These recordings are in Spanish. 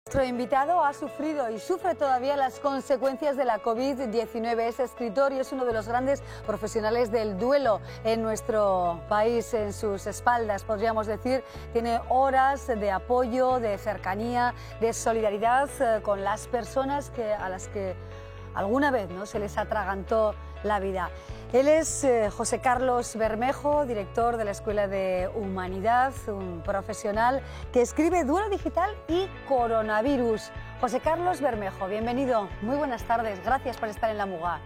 Nuestro invitado ha sufrido y sufre todavía las consecuencias de la COVID-19. Es escritor y es uno de los grandes profesionales del duelo en nuestro país. En sus espaldas, podríamos decir, tiene horas de apoyo, de cercanía, de solidaridad con las personas a las que alguna vez, ¿no?, se les atragantó la vida. Él es José Carlos Bermejo, director de la Escuela de Humanidad, un profesional que escribe Duelo Digital y Coronavirus. José Carlos Bermejo, bienvenido, muy buenas tardes, gracias por estar en La Muga.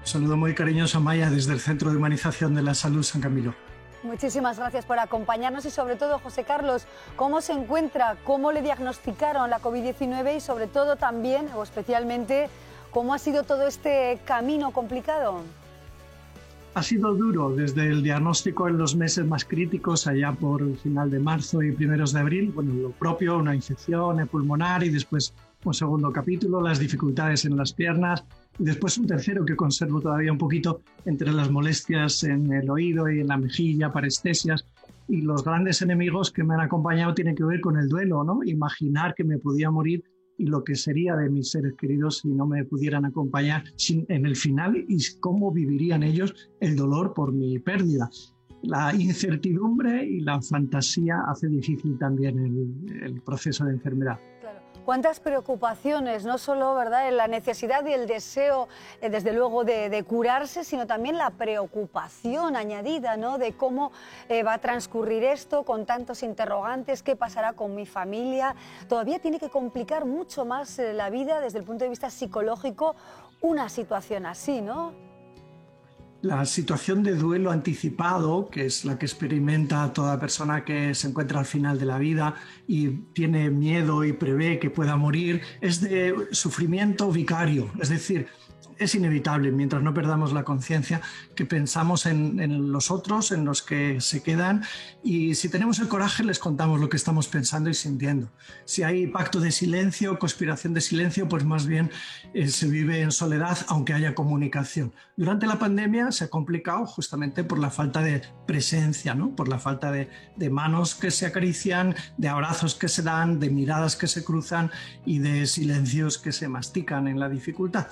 Un saludo muy cariñoso a Maya desde el Centro de Humanización de la Salud San Camilo. Muchísimas gracias por acompañarnos y sobre todo, José Carlos, ¿cómo se encuentra? ¿Cómo le diagnosticaron la COVID-19 y sobre todo también, o especialmente, cómo ha sido todo este camino complicado? Ha sido duro desde el diagnóstico en los meses más críticos, allá por el final de marzo y primeros de abril. Bueno, lo propio, una infección pulmonar y después un segundo capítulo, las dificultades en las piernas y después un tercero que conservo todavía un poquito entre las molestias en el oído y en la mejilla, parestesias. Y los grandes enemigos que me han acompañado tienen que ver con el duelo, ¿no? Imaginar que me podía morir y lo que sería de mis seres queridos si no me pudieran acompañar en el final y cómo vivirían ellos el dolor por mi pérdida. La incertidumbre y la fantasía hace difícil también el proceso de enfermedad. Claro. Cuántas preocupaciones, no solo, ¿verdad?, la necesidad y el deseo, desde luego, de curarse, sino también la preocupación añadida, ¿no?, de cómo va a transcurrir esto con tantos interrogantes, qué pasará con mi familia. Todavía tiene que complicar mucho más la vida desde el punto de vista psicológico una situación así, ¿no? La situación de duelo anticipado, que es la que experimenta toda persona que se encuentra al final de la vida y tiene miedo y prevé que pueda morir, es de sufrimiento vicario, es decir, es inevitable, mientras no perdamos la conciencia, que pensamos en los otros, en los que se quedan, y si tenemos el coraje les contamos lo que estamos pensando y sintiendo. Si hay pacto de silencio, conspiración de silencio, pues más bien se vive en soledad, aunque haya comunicación. Durante la pandemia se ha complicado justamente por la falta de presencia, ¿no?, por la falta de manos que se acarician, de abrazos que se dan, de miradas que se cruzan y de silencios que se mastican en la dificultad.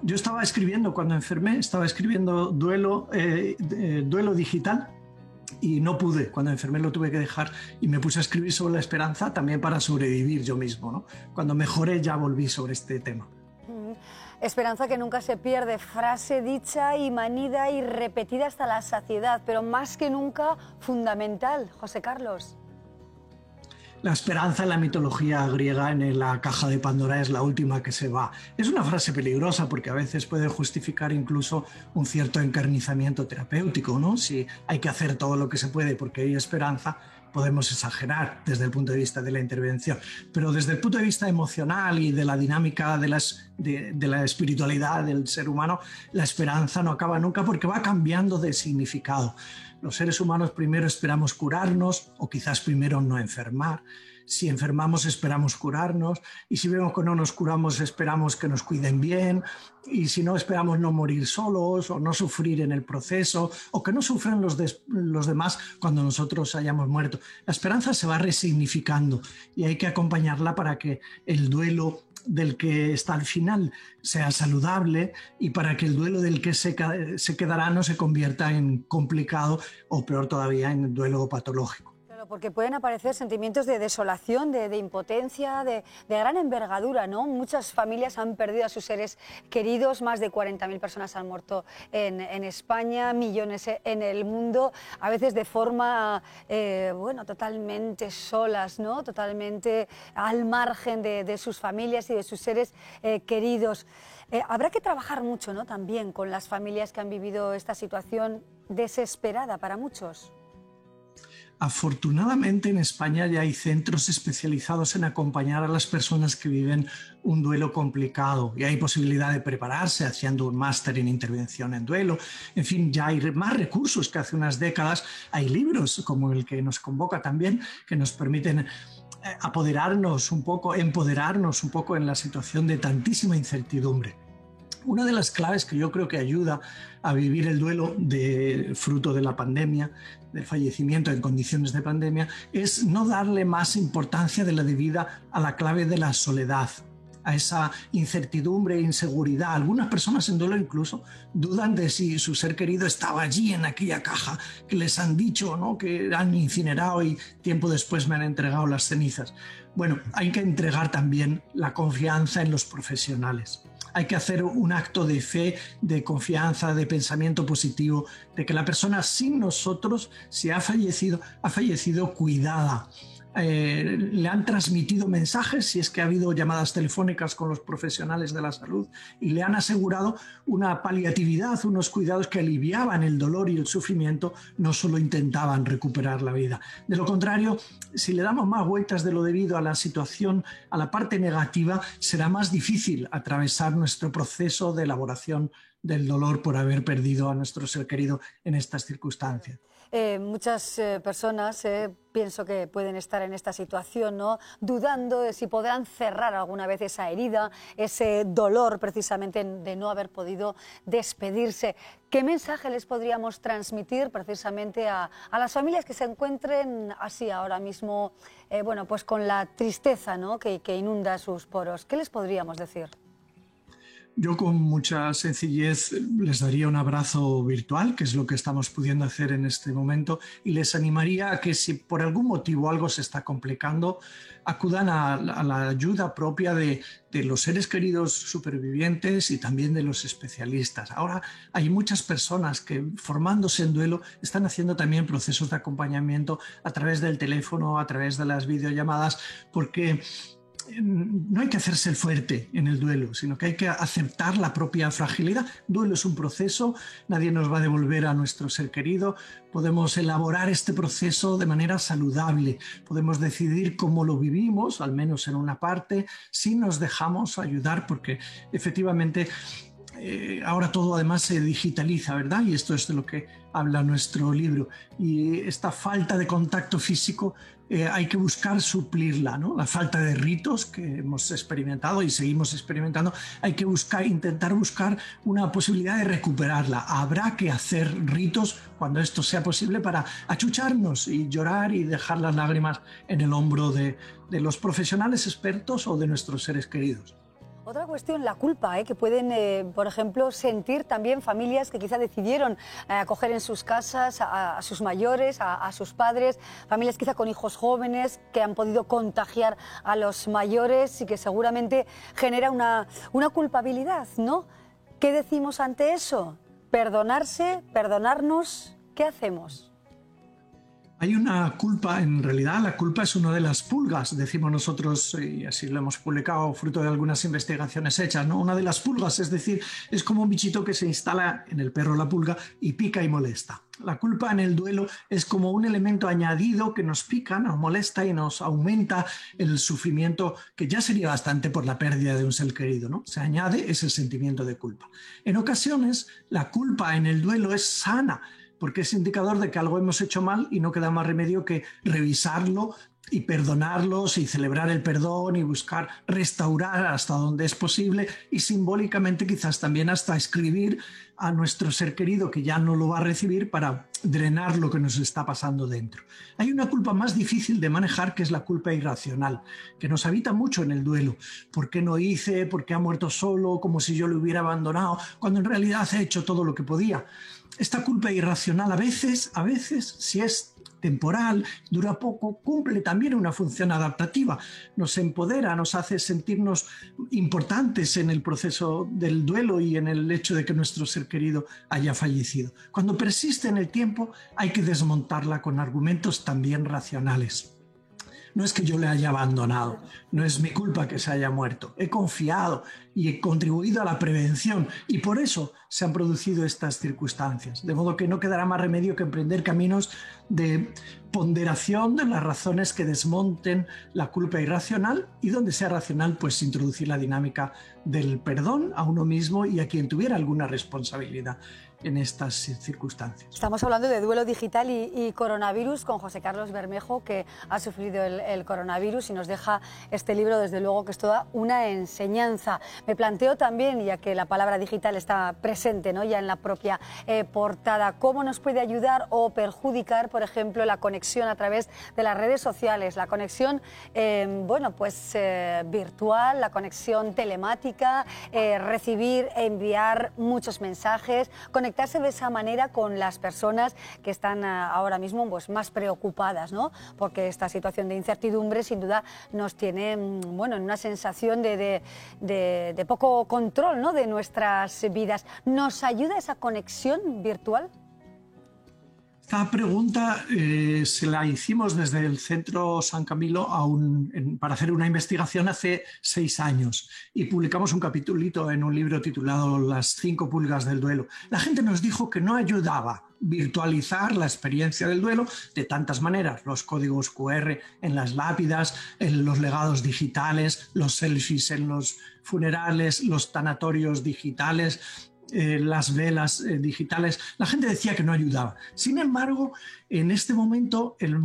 Yo estaba escribiendo cuando enfermé, estaba escribiendo duelo digital y no pude. Cuando enfermé lo tuve que dejar y me puse a escribir sobre la esperanza también para sobrevivir yo mismo, ¿no? Cuando mejoré ya volví sobre este tema. Esperanza que nunca se pierde, frase dicha y manida y repetida hasta la saciedad, pero más que nunca fundamental, José Carlos. La esperanza en la mitología griega, en la caja de Pandora, es la última que se va. Es una frase peligrosa porque a veces puede justificar incluso un cierto encarnizamiento terapéutico, ¿no? Si hay que hacer todo lo que se puede porque hay esperanza, podemos exagerar desde el punto de vista de la intervención. Pero desde el punto de vista emocional y de la dinámica de la espiritualidad del ser humano, la esperanza no acaba nunca porque va cambiando de significado. Los seres humanos primero esperamos curarnos o quizás primero no enfermar. Si enfermamos esperamos curarnos y si vemos que no nos curamos esperamos que nos cuiden bien y si no esperamos no morir solos o no sufrir en el proceso o que no sufran los demás cuando nosotros hayamos muerto. La esperanza se va resignificando y hay que acompañarla para que el duelo del que está al final sea saludable y para que el duelo del que se quedará no se convierta en complicado o peor todavía en duelo patológico. Claro, porque pueden aparecer sentimientos de desolación, de impotencia, de gran envergadura, ¿no? Muchas familias han perdido a sus seres queridos, más de 40.000 personas han muerto en España, millones en el mundo, a veces de forma, totalmente solas, ¿no? Totalmente al margen de sus familias y de sus seres queridos. Habrá que trabajar mucho, ¿no?, también con las familias que han vivido esta situación desesperada para muchos. Afortunadamente en España ya hay centros especializados en acompañar a las personas que viven un duelo complicado y hay posibilidad de prepararse haciendo un máster en intervención en duelo. En fin, ya hay más recursos que hace unas décadas. Hay libros como el que nos convoca también que nos permiten empoderarnos un poco en la situación de tantísima incertidumbre. Una de las claves que yo creo que ayuda a vivir el duelo fruto de la pandemia, del fallecimiento en condiciones de pandemia, es no darle más importancia de la debida a la clave de la soledad, a esa incertidumbre e inseguridad. Algunas personas en duelo incluso dudan de si su ser querido estaba allí en aquella caja que les han dicho, ¿no?, que han incinerado y tiempo después me han entregado las cenizas. Bueno, hay que entregar también la confianza en los profesionales. Hay que hacer un acto de fe, de confianza, de pensamiento positivo, de que la persona sin nosotros, si ha fallecido cuidada. Le han transmitido mensajes, si es que ha habido llamadas telefónicas con los profesionales de la salud, y le han asegurado una paliatividad, unos cuidados que aliviaban el dolor y el sufrimiento, no solo intentaban recuperar la vida. De lo contrario, si le damos más vueltas de lo debido a la situación, a la parte negativa, será más difícil atravesar nuestro proceso de elaboración del dolor por haber perdido a nuestro ser querido en estas circunstancias. Muchas personas pienso que pueden estar en esta situación, ¿no?, dudando de si podrán cerrar alguna vez esa herida, ese dolor precisamente de no haber podido despedirse. ¿Qué mensaje les podríamos transmitir precisamente a las familias que se encuentren así ahora mismo, bueno, pues con la tristeza, ¿no?, que inunda sus poros? ¿Qué les podríamos decir? Yo con mucha sencillez les daría un abrazo virtual, que es lo que estamos pudiendo hacer en este momento, y les animaría a que si por algún motivo algo se está complicando, acudan a la ayuda propia de los seres queridos supervivientes y también de los especialistas. Ahora hay muchas personas que, formándose en duelo, están haciendo también procesos de acompañamiento a través del teléfono, a través de las videollamadas, porque no hay que hacerse el fuerte en el duelo, sino que hay que aceptar la propia fragilidad. Duelo es un proceso, nadie nos va a devolver a nuestro ser querido, podemos elaborar este proceso de manera saludable, podemos decidir cómo lo vivimos, al menos en una parte, si nos dejamos ayudar, porque efectivamente ahora todo además se digitaliza, ¿verdad? Y esto es de lo que habla nuestro libro. Y esta falta de contacto físico hay que buscar suplirla, ¿no? La falta de ritos que hemos experimentado y seguimos experimentando, hay que intentar buscar una posibilidad de recuperarla. Habrá que hacer ritos cuando esto sea posible para achucharnos y llorar y dejar las lágrimas en el hombro de los profesionales expertos o de nuestros seres queridos. Otra cuestión, la culpa, que pueden, por ejemplo, sentir también familias que quizá decidieron acoger en sus casas a sus mayores, a sus padres, familias quizá con hijos jóvenes que han podido contagiar a los mayores y que seguramente genera una culpabilidad, ¿no? ¿Qué decimos ante eso? ¿Perdonarse? ¿Perdonarnos? ¿Qué hacemos? Hay una culpa, en realidad la culpa es una de las pulgas, decimos nosotros, y así lo hemos publicado fruto de algunas investigaciones hechas, ¿no? Una de las pulgas, es decir, es como un bichito que se instala en el perro la pulga y pica y molesta. La culpa en el duelo es como un elemento añadido que nos pica, nos molesta y nos aumenta el sufrimiento, que ya sería bastante por la pérdida de un ser querido, ¿no? Se añade ese sentimiento de culpa. En ocasiones, la culpa en el duelo es sana, porque es indicador de que algo hemos hecho mal y no queda más remedio que revisarlo y perdonarlos y celebrar el perdón y buscar restaurar hasta donde es posible y simbólicamente quizás también hasta escribir a nuestro ser querido que ya no lo va a recibir para drenar lo que nos está pasando dentro. Hay una culpa más difícil de manejar, que es la culpa irracional, que nos habita mucho en el duelo. ¿Por qué no hice? ¿Por qué ha muerto solo? Como si yo le hubiera abandonado, cuando en realidad ha hecho todo lo que podía. Esta culpa irracional a veces, si es temporal, dura poco, cumple también una función adaptativa. Nos empodera, nos hace sentirnos importantes en el proceso del duelo y en el hecho de que nuestro ser querido haya fallecido. Cuando persiste en el tiempo, hay que desmontarla con argumentos también racionales. No es que yo le haya abandonado, no es mi culpa que se haya muerto. He confiado y he contribuido a la prevención y por eso se han producido estas circunstancias. De modo que no quedará más remedio que emprender caminos de ponderación de las razones que desmonten la culpa irracional y donde sea racional, pues introducir la dinámica del perdón a uno mismo y a quien tuviera alguna responsabilidad en estas circunstancias. Estamos hablando de duelo digital y coronavirus con José Carlos Bermejo, que ha sufrido el coronavirus y nos deja este libro, desde luego, que es toda una enseñanza. Me planteo también, ya que la palabra digital está presente, ¿no?, ya en la propia portada, cómo nos puede ayudar o perjudicar, por ejemplo, la conexión a través de las redes sociales, la conexión virtual, la conexión telemática, recibir, enviar muchos mensajes, conectarse de esa manera con las personas que están ahora mismo pues más preocupadas, ¿no?, porque esta situación de incertidumbre sin duda nos tiene en una sensación de poco control, ¿no?, de nuestras vidas. ¿Nos ayuda esa conexión virtual? Esta pregunta se la hicimos desde el Centro San Camilo para hacer una investigación hace 6 años y publicamos un capitulito en un libro titulado Las 5 pulgas del duelo. La gente nos dijo que no ayudaba virtualizar la experiencia del duelo de tantas maneras, los códigos QR en las lápidas, en los legados digitales, los selfies en los funerales, los tanatorios digitales, las velas digitales. La gente decía que no ayudaba. Sin embargo, en este momento el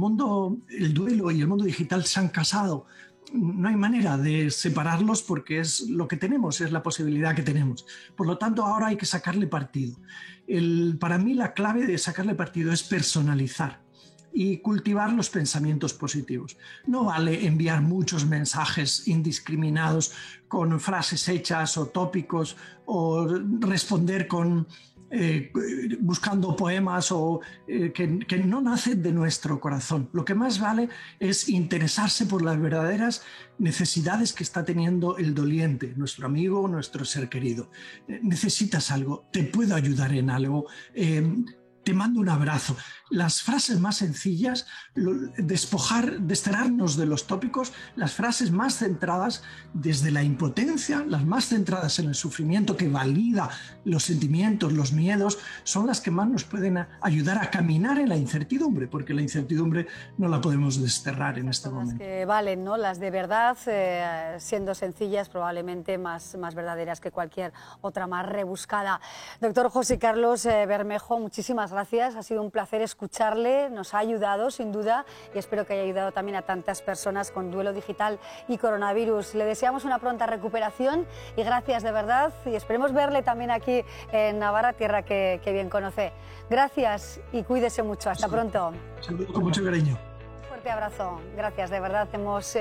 duelo y el mundo digital se han casado. No hay manera de separarlos porque es lo que tenemos, es la posibilidad que tenemos. Por lo tanto, ahora hay que sacarle partido. Para mí la clave de sacarle partido es personalizar y cultivar los pensamientos positivos. No vale enviar muchos mensajes indiscriminados con frases hechas o tópicos o responder buscando poemas que no nacen de nuestro corazón. Lo que más vale es interesarse por las verdaderas necesidades que está teniendo el doliente, nuestro amigo, nuestro ser querido. Necesitas algo, te puedo ayudar en algo, te mando un abrazo. Las frases más sencillas, desterrarnos de los tópicos, las frases más centradas desde la impotencia, las más centradas en el sufrimiento que valida los sentimientos, los miedos, son las que más nos pueden ayudar a caminar en la incertidumbre, porque la incertidumbre no la podemos desterrar en este momento. Las que valen, ¿no?, las de verdad, siendo sencillas, probablemente más verdaderas que cualquier otra más rebuscada. Doctor José Carlos Bermejo, muchísimas gracias, ha sido un placer escucharle, nos ha ayudado sin duda y espero que haya ayudado también a tantas personas con duelo digital y coronavirus. Le deseamos una pronta recuperación y gracias de verdad y esperemos verle también aquí en Navarra, tierra que bien conoce. Gracias y cuídese mucho, hasta pronto. Saludos con mucho cariño. Un fuerte abrazo, gracias, de verdad hemos...